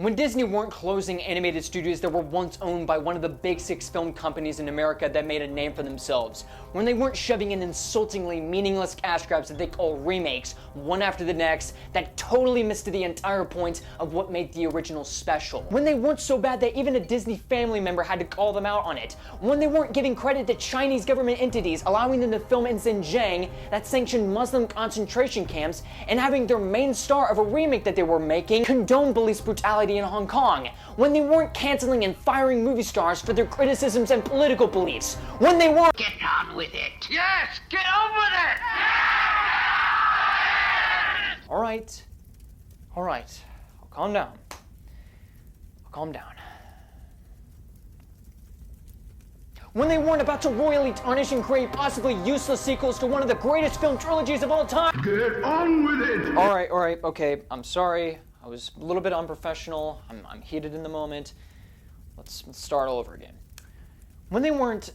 When Disney weren't closing animated studios that were once owned by one of the big six film companies in America that made a name for themselves. When they weren't shoving in insultingly meaningless cash grabs that they call remakes, one after the next, that totally missed the entire point of what made the original special. When they weren't so bad that even a Disney family member had to call them out on it. When they weren't giving credit to Chinese government entities, allowing them to film in Xinjiang that sanctioned Muslim concentration camps, and having their main star of a remake that they were making condone police brutality in Hong Kong. When they weren't canceling and firing movie stars for their criticisms and political beliefs. When they weren't— Get on with it! Yes! Get on with it! Alright. I'll calm down. When they weren't about to royally tarnish and create possibly useless sequels to one of the greatest film trilogies of all time. Get on with it! Alright, okay, I'm sorry. I was a little bit unprofessional. I'm heated in the moment. Let's start all over again. When they weren't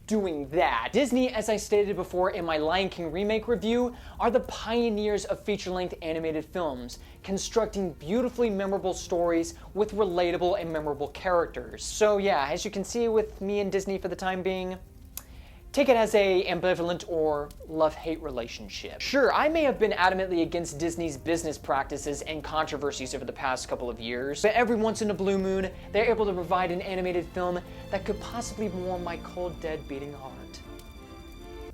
doing that, Disney, as I stated before in my Lion King remake review, are the pioneers of feature-length animated films, constructing beautifully memorable stories with relatable and memorable characters. So yeah, as you can see with me and Disney for the time being, take it as a ambivalent or love-hate relationship. Sure, I may have been adamantly against Disney's business practices and controversies over the past couple of years, but every once in a blue moon, they're able to provide an animated film that could possibly warm my cold, dead beating heart.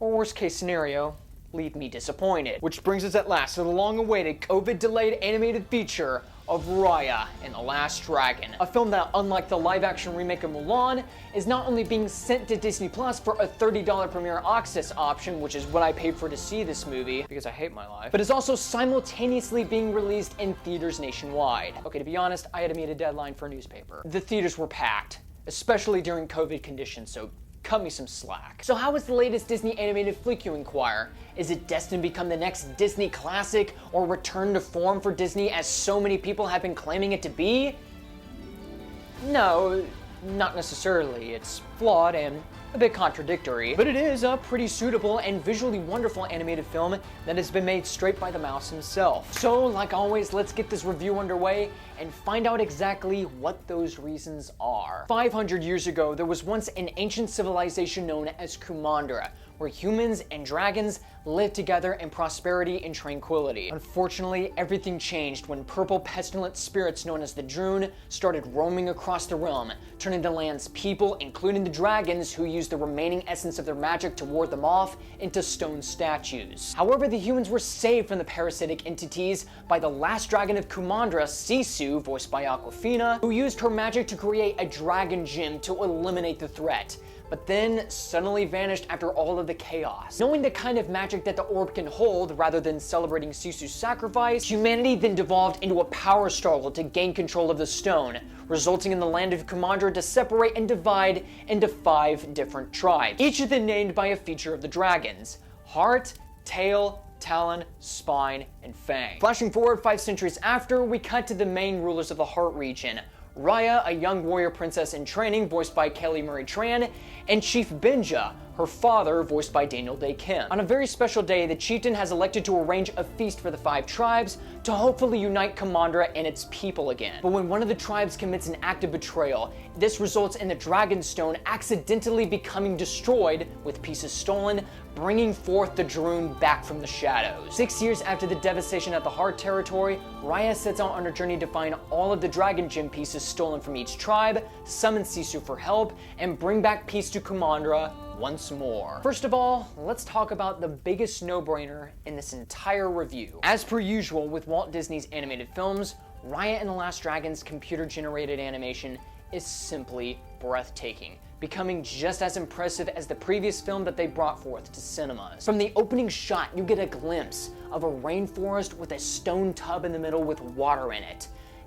Or worst case scenario, leave me disappointed. Which brings us at last to the long-awaited COVID-delayed animated feature of Raya and the Last Dragon, a film that, unlike the live-action remake of Mulan, is not only being sent to Disney Plus for a $30 Premier Access option, which is what I paid for to see this movie, because I hate my life, but is also simultaneously being released in theaters nationwide. Okay, to be honest, I had to meet a deadline for a newspaper. The theaters were packed, especially during COVID conditions, so cut me some slack. So how is the latest Disney animated flick, you inquire? Is it destined to become the next Disney classic or return to form for Disney as so many people have been claiming it to be? No, not necessarily. It's flawed and a bit contradictory, but it is a pretty suitable and visually wonderful animated film that has been made straight by the mouse himself. So, like always, let's get this review underway and find out exactly what those reasons are. 500 years ago, there was once an ancient civilization known as Kumandra, where humans and dragons lived together in prosperity and tranquility. Unfortunately, everything changed when purple pestilent spirits known as the Droon started roaming across the realm, turning the land's people, including the dragons who used the remaining essence of their magic to ward them off, into stone statues. However, the humans were saved from the parasitic entities by the last dragon of Kumandra, Sisu, voiced by Awkwafina, who used her magic to create a dragon gem to eliminate the threat, but then suddenly vanished after all of the chaos. Knowing the kind of magic that the orb can hold, rather than celebrating Sisu's sacrifice, humanity then devolved into a power struggle to gain control of the stone, resulting in the land of Kumandra to separate and divide into 5 different tribes, each of them named by a feature of the dragons: heart, tail, talon, spine, and fang. Flashing forward 5 centuries after, we cut to the main rulers of the Heart region: Raya, a young warrior princess in training, voiced by Kelly Marie Tran, and Chief Benja, her father, voiced by Daniel Day Kim. On a very special day, the chieftain has elected to arrange a feast for the 5 tribes to hopefully unite Kumandra and its people again. But when one of the tribes commits an act of betrayal, this results in the dragon stone accidentally becoming destroyed, with pieces stolen, bringing forth the Droon back from the shadows. 6 years after the devastation at the Heart territory, Raya sets out on her journey to find all of the dragon gem pieces stolen from each tribe, summon Sisu for help, and bring back peace to Kumandra once more. First of all, let's talk about the biggest no-brainer in this entire review. As per usual with Walt Disney's animated films, Raya and the Last Dragon's computer-generated animation is simply breathtaking, becoming just as impressive as the previous film that they brought forth to cinemas. From the opening shot, you get a glimpse of a rainforest with a stone tub in the middle with water in it,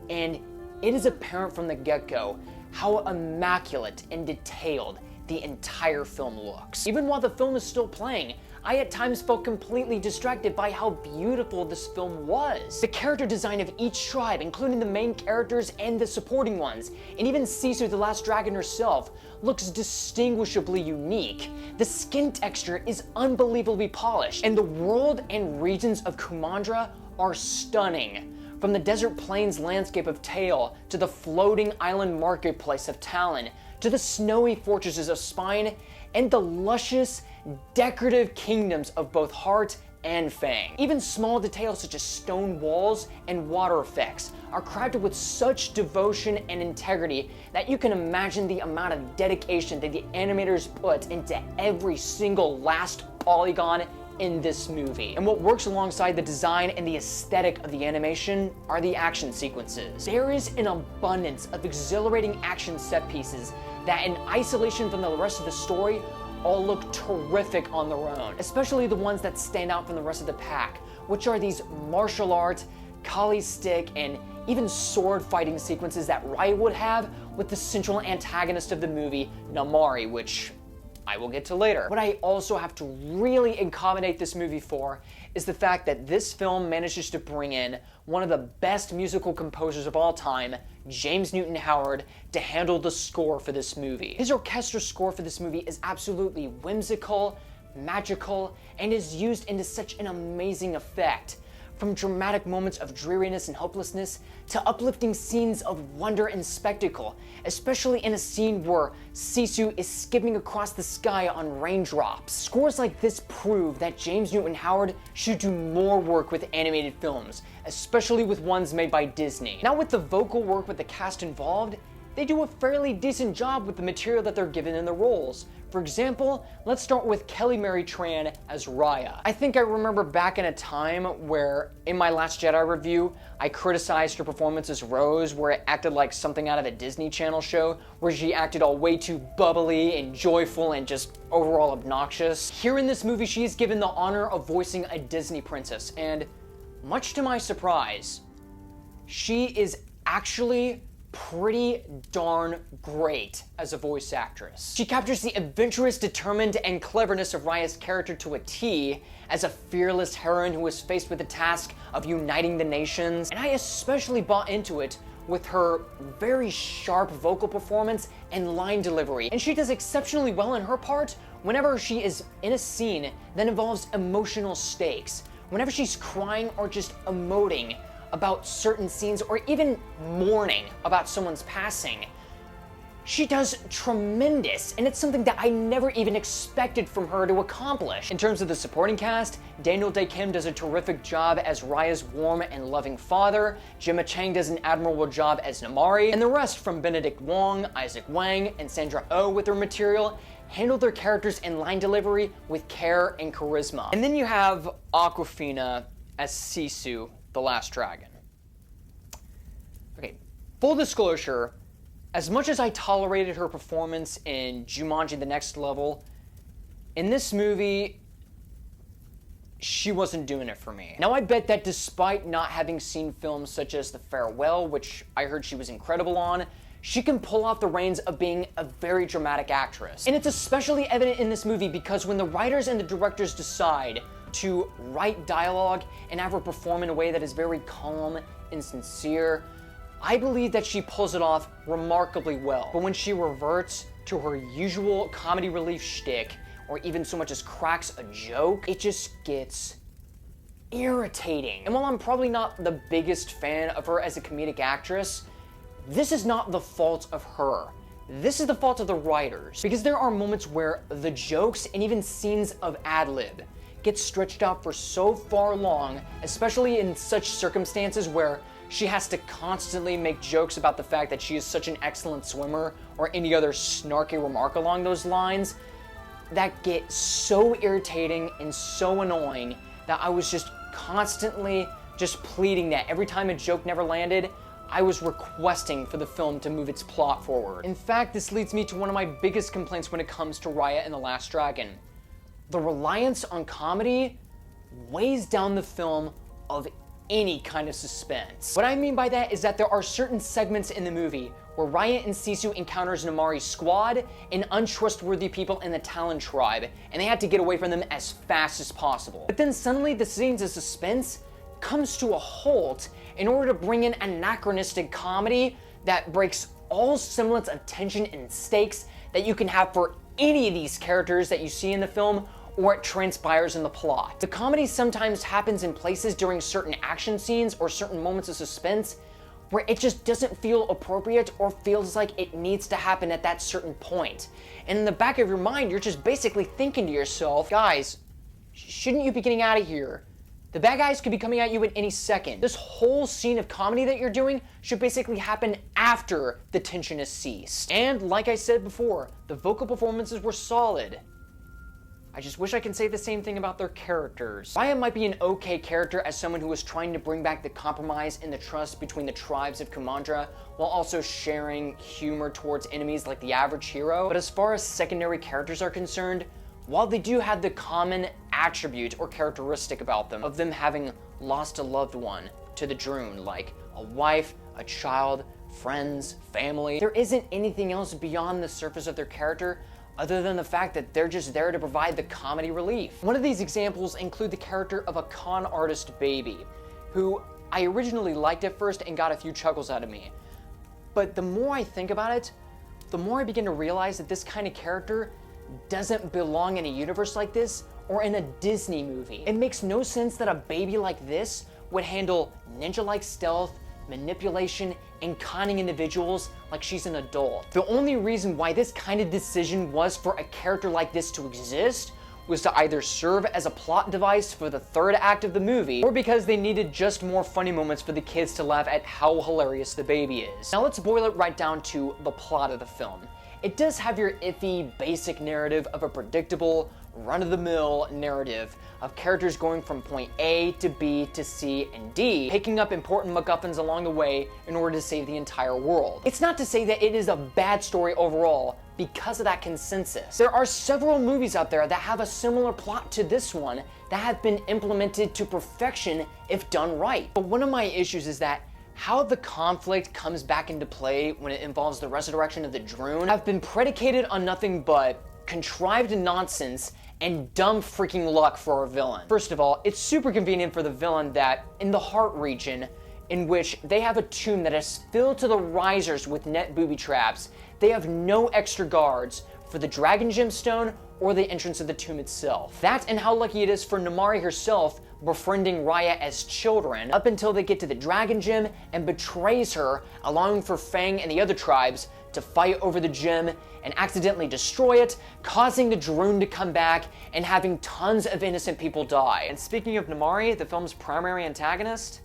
and it is apparent from the get-go how immaculate and detailed the entire film looks. Even while the film is still playing, I at times felt completely distracted by how beautiful this film was. The character design of each tribe, including the main characters and the supporting ones, and even Sisu the Last Dragon herself, looks distinguishably unique. The skin texture is unbelievably polished, and the world and regions of Kumandra are stunning. From the desert plains landscape of Tail, to the floating island marketplace of Talon, to the snowy fortresses of Spine, and the luscious, decorative kingdoms of both Heart and Fang. Even small details such as stone walls and water effects are crafted with such devotion and integrity that you can imagine the amount of dedication that the animators put into every single last polygon in this movie. And what works alongside the design and the aesthetic of the animation are the action sequences. There is an abundance of exhilarating action set pieces that, in isolation from the rest of the story, all look terrific on their own, especially the ones that stand out from the rest of the pack, which are these martial arts, kali stick, and even sword fighting sequences that Raya would have with the central antagonist of the movie, Namari, which I will get to later. What I also have to really accommodate this movie for is the fact that this film manages to bring in one of the best musical composers of all time, James Newton Howard, to handle the score for this movie. His orchestra score for this movie is absolutely whimsical, magical, and is used into such an amazing effect. From dramatic moments of dreariness and hopelessness to uplifting scenes of wonder and spectacle, especially in a scene where Sisu is skipping across the sky on Raindrops. Scores like this prove that James Newton Howard should do more work with animated films, especially with ones made by Disney. Now, with the vocal work with the cast involved, they do a fairly decent job with the material that they're given in the roles. For example, let's start with Kelly Mary Tran as Raya. I think I remember back in a time where, in my Last Jedi review, I criticized her performance as Rose, where it acted like something out of a Disney Channel show, where she acted all way too bubbly and joyful and just overall obnoxious. Here in this movie, she is given the honor of voicing a Disney princess, and much to my surprise, she is actually pretty darn great as a voice actress. She captures the adventurous, determined, and cleverness of Raya's character to a T as a fearless heroine who is faced with the task of uniting the nations, and I especially bought into it with her very sharp vocal performance and line delivery. And she does exceptionally well in her part whenever she is in a scene that involves emotional stakes. Whenever she's crying or just emoting about certain scenes, or even mourning about someone's passing, she does tremendous, and it's something that I never even expected from her to accomplish. In terms of the supporting cast, Daniel Dae Kim does a terrific job as Raya's warm and loving father, Gemma Chang does an admirable job as Namari, and the rest, from Benedict Wong, Isaac Wang, and Sandra Oh with their material, handle their characters and line delivery with care and charisma. And then you have Awkwafina as Sisu, the Last Dragon. Okay, full disclosure, as much as I tolerated her performance in Jumanji: The Next Level, in this movie, she wasn't doing it for me. Now, I bet that despite not having seen films such as The Farewell, which I heard she was incredible on, she can pull off the reins of being a very dramatic actress. And it's especially evident in this movie because when the writers and the directors decide to write dialogue and have her perform in a way that is very calm and sincere, I believe that she pulls it off remarkably well. But when she reverts to her usual comedy relief shtick, or even so much as cracks a joke, it just gets irritating. And while I'm probably not the biggest fan of her as a comedic actress, this is not the fault of her. This is the fault of the writers. Because there are moments where the jokes and even scenes of ad-lib get stretched out for so far long, especially in such circumstances where she has to constantly make jokes about the fact that she is such an excellent swimmer or any other snarky remark along those lines, that get so irritating and so annoying that I was just constantly just pleading that every time a joke never landed, I was requesting for the film to move its plot forward. In fact, this leads me to one of my biggest complaints when it comes to Raya and the Last Dragon. The reliance on comedy weighs down the film of any kind of suspense. What I mean by that is that there are certain segments in the movie where Raya and Sisu encounters Namari's squad and untrustworthy people in the Talon tribe, and they had to get away from them as fast as possible. But then suddenly the scenes of suspense comes to a halt in order to bring in anachronistic comedy that breaks all semblance of tension and stakes that you can have for any of these characters that you see in the film, or it transpires in the plot. The comedy sometimes happens in places during certain action scenes or certain moments of suspense where it just doesn't feel appropriate or feels like it needs to happen at that certain point. And in the back of your mind, you're just basically thinking to yourself, guys, shouldn't you be getting out of here? The bad guys could be coming at you at any second. This whole scene of comedy that you're doing should basically happen after the tension has ceased. And like I said before, the vocal performances were solid. I just wish I could say the same thing about their characters. Raya might be an okay character as someone who was trying to bring back the compromise and the trust between the tribes of Kumandra while also sharing humor towards enemies like the average hero. But as far as secondary characters are concerned, while they do have the common attribute or characteristic about them of them having lost a loved one to the Droon, like a wife, a child, friends, family, there isn't anything else beyond the surface of their character other than the fact that they're just there to provide the comedy relief. One of these examples include the character of a con artist baby, who I originally liked at first and got a few chuckles out of me. But the more I think about it, the more I begin to realize that this kind of character doesn't belong in a universe like this or in a Disney movie. It makes no sense that a baby like this would handle ninja-like stealth, manipulation, and conning individuals like she's an adult. The only reason why this kind of decision was for a character like this to exist was to either serve as a plot device for the third act of the movie, or because they needed just more funny moments for the kids to laugh at how hilarious the baby is. Now let's boil it right down to the plot of the film. It does have your iffy, basic narrative of a predictable, run-of-the-mill narrative of characters going from point A to B to C and D, picking up important MacGuffins along the way in order to save the entire world. It's not to say that it is a bad story overall because of that consensus. There are several movies out there that have a similar plot to this one that have been implemented to perfection if done right. But one of my issues is that how the conflict comes back into play when it involves the resurrection of the Droon have been predicated on nothing but contrived nonsense and dumb freaking luck for our villain. First of all, it's super convenient for the villain that in the heart region, in which they have a tomb that is filled to the risers with net booby traps, they have no extra guards for the dragon gemstone or the entrance of the tomb itself. That and how lucky it is for Namaari herself befriending Raya as children up until they get to the dragon gem and betrays her, allowing for Fang and the other tribes to fight over the gem and accidentally destroy it, causing the Droon to come back and having tons of innocent people die. And speaking of Namaari, the film's primary antagonist,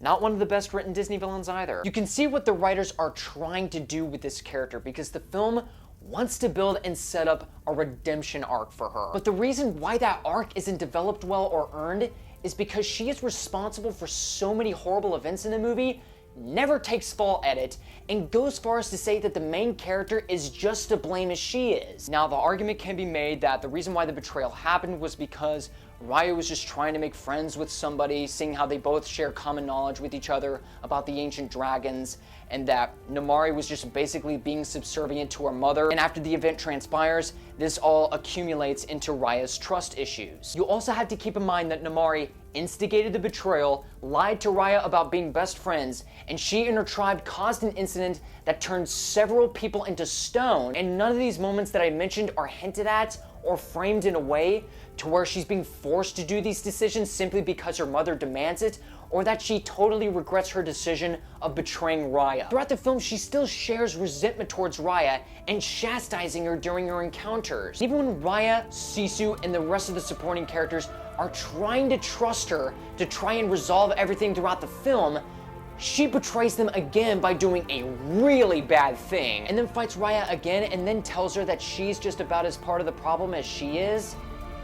not one of the best written Disney villains either. You can see what the writers are trying to do with this character because the film wants to build and set up a redemption arc for her. But the reason why that arc isn't developed well or earned is because she is responsible for so many horrible events in the movie, never takes fault at it, and goes far as to say that the main character is just to blame as she is. Now, the argument can be made that the reason why the betrayal happened was because Raya was just trying to make friends with somebody, seeing how they both share common knowledge with each other about the ancient dragons, and that Namaari was just basically being subservient to her mother. And after the event transpires, this all accumulates into Raya's trust issues. You also have to keep in mind that Namaari instigated the betrayal, lied to Raya about being best friends, and she and her tribe caused an incident that turned several people into stone, and none of these moments that I mentioned are hinted at or framed in a way to where she's being forced to do these decisions simply because her mother demands it, or that she totally regrets her decision of betraying Raya. Throughout the film, she still shares resentment towards Raya and chastising her during her encounters. Even when Raya, Sisu, and the rest of the supporting characters are trying to trust her to try and resolve everything throughout the film, she betrays them again by doing a really bad thing, and then fights Raya again and then tells her that she's just about as part of the problem as she is,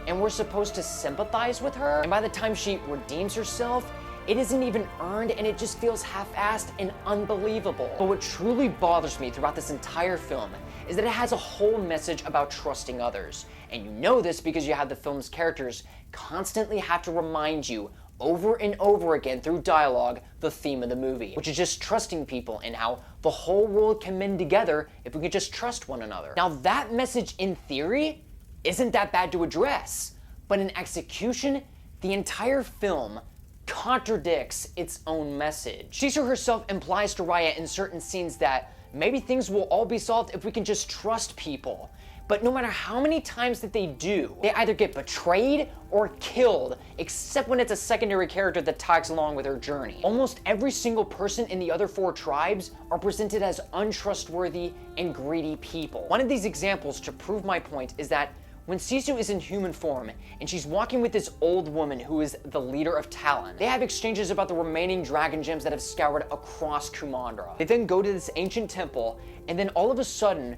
and we're supposed to sympathize with her. And by the time she redeems herself, it isn't even earned and it just feels half-assed and unbelievable. But what truly bothers me throughout this entire film is that it has a whole message about trusting others. And you know this because you have the film's characters constantly have to remind you over and over again through dialogue the theme of the movie, which is just trusting people and how the whole world can mend together if we can just trust one another. Now that message in theory isn't that bad to address, but in execution, the entire film contradicts its own message. Sisu herself implies to Raya in certain scenes that maybe things will all be solved if we can just trust people. But no matter how many times that they do, they either get betrayed or killed, except when it's a secondary character that tags along with her journey. Almost every single person in the other 4 tribes are presented as untrustworthy and greedy people. One of these examples to prove my point is that when Sisu is in human form and she's walking with this old woman who is the leader of Talon, they have exchanges about the remaining dragon gems that have scoured across Kumandra. They then go to this ancient temple, and then all of a sudden,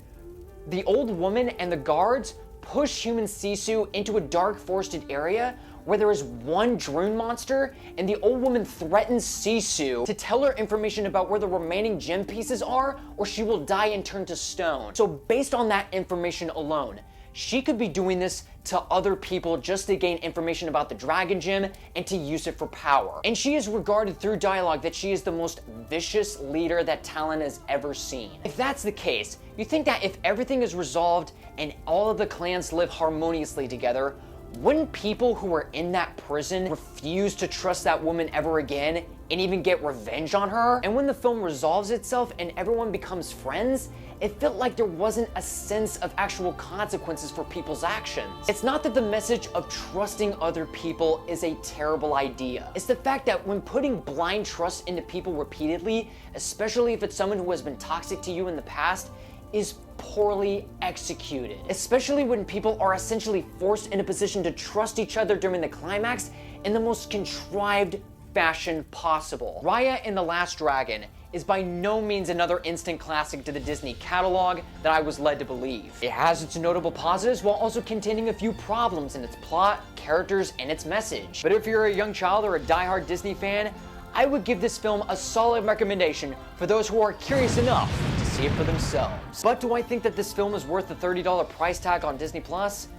the old woman and the guards push human Sisu into a dark forested area where there is one Droon monster, and the old woman threatens Sisu to tell her information about where the remaining gem pieces are, or she will die and turn to stone. So based on that information alone, she could be doing this to other people just to gain information about the dragon gem and to use it for power. And she is regarded through dialogue that she is the most vicious leader that Talon has ever seen. If that's the case, you think that if everything is resolved and all of the clans live harmoniously together, wouldn't people who were in that prison refuse to trust that woman ever again and even get revenge on her? And when the film resolves itself and everyone becomes friends, it felt like there wasn't a sense of actual consequences for people's actions. It's not that the message of trusting other people is a terrible idea. It's the fact that when putting blind trust into people repeatedly, especially if it's someone who has been toxic to you in the past, is poorly executed. Especially when people are essentially forced in a position to trust each other during the climax in the most contrived fashion possible. Raya and the Last Dragon is by no means another instant classic to the Disney catalog that I was led to believe. It has its notable positives while also containing a few problems in its plot, characters, and its message. But if you're a young child or a diehard Disney fan, I would give this film a solid recommendation for those who are curious enough to see it for themselves. But do I think that this film is worth the $30 price tag on Disney Plus?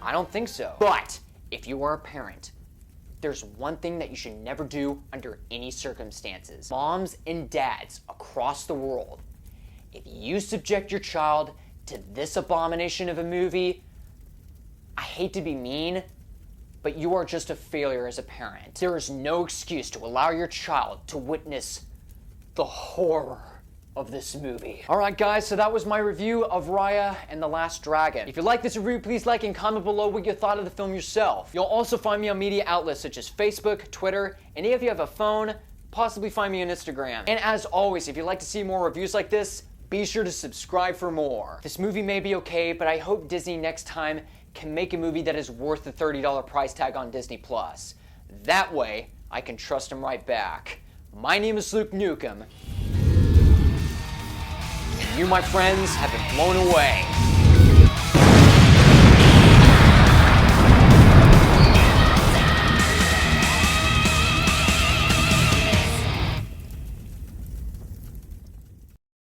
I don't think so. But if you are a parent, there's one thing that you should never do under any circumstances. Moms and dads across the world, if you subject your child to this abomination of a movie, I hate to be mean, but you are just a failure as a parent. There is no excuse to allow your child to witness the horror of this movie. Alright guys, so that was my review of Raya and the Last Dragon. If you like this review, please like and comment below what you thought of the film yourself. You'll also find me on media outlets such as Facebook, Twitter, and if you have a phone, possibly find me on Instagram. And as always, if you'd like to see more reviews like this, be sure to subscribe for more. This movie may be okay, but I hope Disney next time can make a movie that is worth the $30 price tag on Disney Plus. That way, I can trust them right back. My name is Luke Nukem. You, my friends, have been blown away.